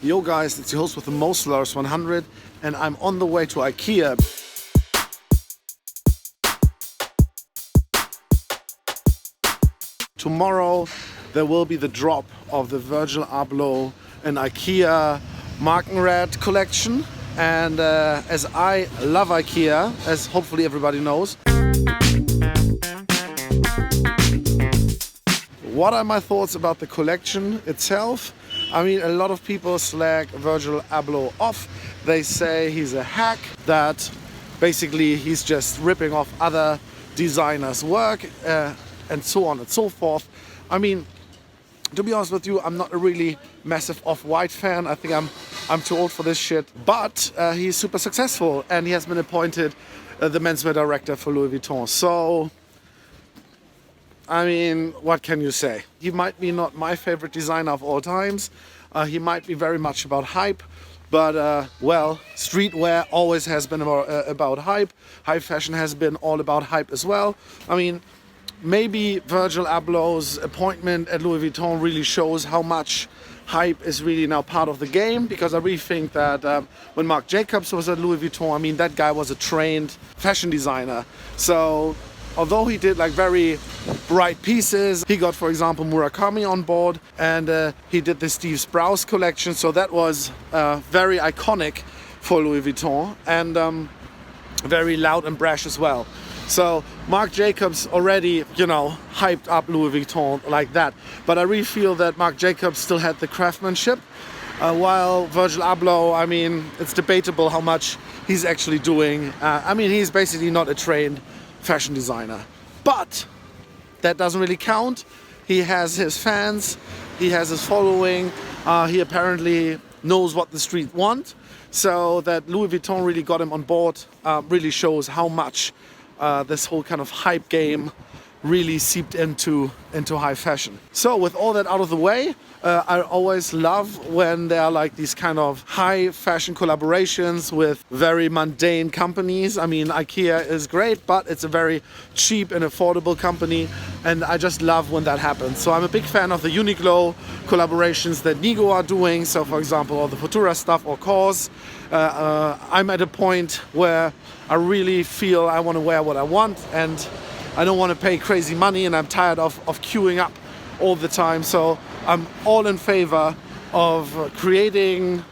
Yo guys, it's your host with the most Lars 100 and I'm on the way to IKEA. Tomorrow there will be the drop of the Virgil Abloh and IKEA markerad collection, and as I love IKEA, as hopefully everybody knows, what are my thoughts about the collection itself? I mean, a lot of people slag Virgil Abloh off. They say he's a hack, that basically he's just ripping off other designers' work and so on and so forth. I mean, to be honest with you, I'm not a really massive Off-White fan. I think I'm too old for this shit. But he's super successful and he has been appointed the menswear director for Louis Vuitton. So, I mean, what can you say? He might be not my favorite designer of all times. He might be very much about hype. But, well, streetwear always has been about hype. High fashion has been all about hype as well. I mean, maybe Virgil Abloh's appointment at Louis Vuitton really shows how much hype is really now part of the game, because I really think that when Marc Jacobs was at Louis Vuitton, I mean, that guy was a trained fashion designer. So although he did like very bright pieces, he got, for example, Murakami on board, and he did the Steve Sprouse collection. So that was very iconic for Louis Vuitton, and very loud and brash as well. So Marc Jacobs already, you know, hyped up Louis Vuitton like that. But I really feel that Marc Jacobs still had the craftsmanship, while Virgil Abloh, I mean, it's debatable how much he's actually doing. I mean, he's basically not a trained fashion designer. But that doesn't really count. He has his fans, he has his following, he apparently knows what the street wants. So that Louis Vuitton really got him on board really shows how much this whole kind of hype game really seeped into high fashion. So with all that out of the way, I always love when there are like these kind of high fashion collaborations with very mundane companies. I mean, IKEA is great, but it's a very cheap and affordable company, and I just love when that happens. So I'm a big fan of the Uniqlo collaborations that Nigo are doing. So for example, all the Futura stuff or Cause. I'm at a point where I really feel I want to wear what I want, and I don't want to pay crazy money, and I'm tired of queuing up all the time. So I'm all in favor of creating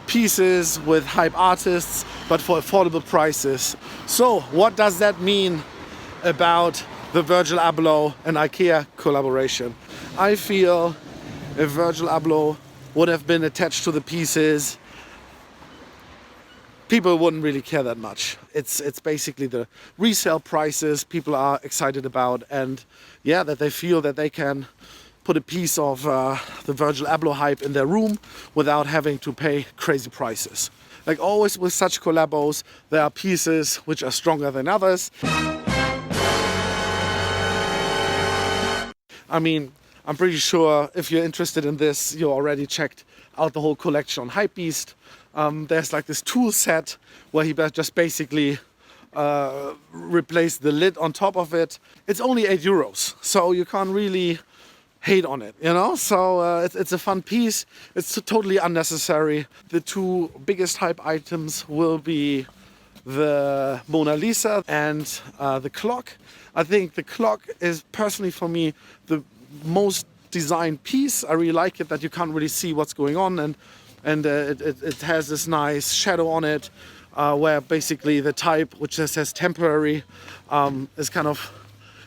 pieces with hype artists, but for affordable prices. So what does that mean about the Virgil Abloh and IKEA collaboration? I feel if Virgil Abloh would have been attached to the pieces, people wouldn't really care that much. It's basically the resale prices people are excited about, and yeah, that they feel that they can put a piece of the Virgil Abloh hype in their room without having to pay crazy prices. Like always with such collabos, there are pieces which are stronger than others. I mean, I'm pretty sure if you're interested in this, you already checked out the whole collection on Hypebeast. There's like this tool set where he just basically replaced the lid on top of it. It's only €8, so you can't really hate on it, you know? So it's a fun piece. It's totally unnecessary. The two biggest hype items will be the Mona Lisa and the clock. I think the clock is personally for me the most designed piece. I really like it that you can't really see what's going on, and it has this nice shadow on it, where basically the type, which just says temporary, is kind of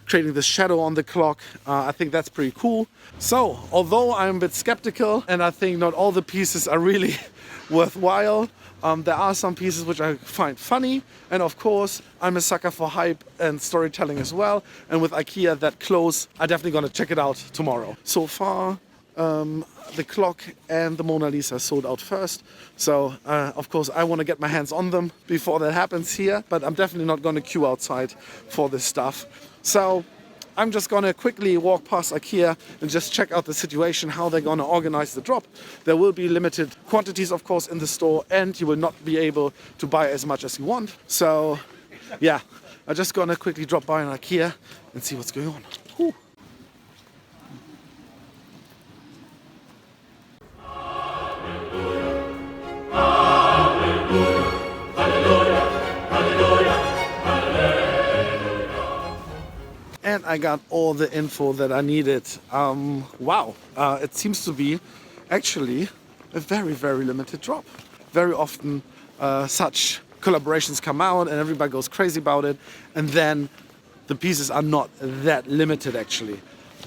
creating this shadow on the clock. I think that's pretty cool. So, although I'm a bit skeptical and I think not all the pieces are really worthwhile, there are some pieces which I find funny, and of course I'm a sucker for hype and storytelling as well, and with IKEA that close, I'm definitely gonna check it out tomorrow. So far, the clock and the Mona Lisa sold out first, so of course I want to get my hands on them before that happens here, but I'm definitely not going to queue outside for this stuff. So I'm just going to quickly walk past IKEA and just check out the situation, how they're going to organize the drop. There will be limited quantities, of course, in the store, and you will not be able to buy as much as you want. So yeah, I'm just going to quickly drop by an IKEA and see what's going on. Whew. I got all the info that I needed. Wow, it seems to be actually a very, very limited drop. Very often such collaborations come out and everybody goes crazy about it, and then the pieces are not that limited actually.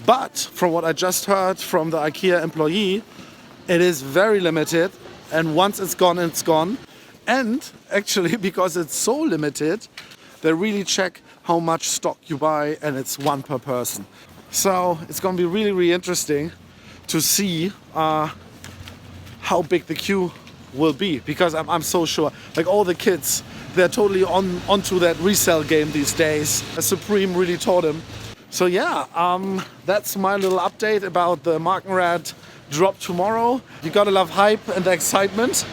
But from what I just heard from the IKEA employee, it is very limited, and once it's gone, it's gone. And actually, because it's so limited, they really check how much stock you buy, and it's one per person. So it's gonna be really, really interesting to see how big the queue will be, because I'm so sure, like all the kids, they're totally onto that resale game these days. Supreme really taught them. So yeah, that's my little update about the markerad drop tomorrow. You gotta love hype and excitement.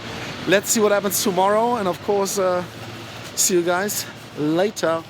Let's see what happens tomorrow, and of course, see you guys later.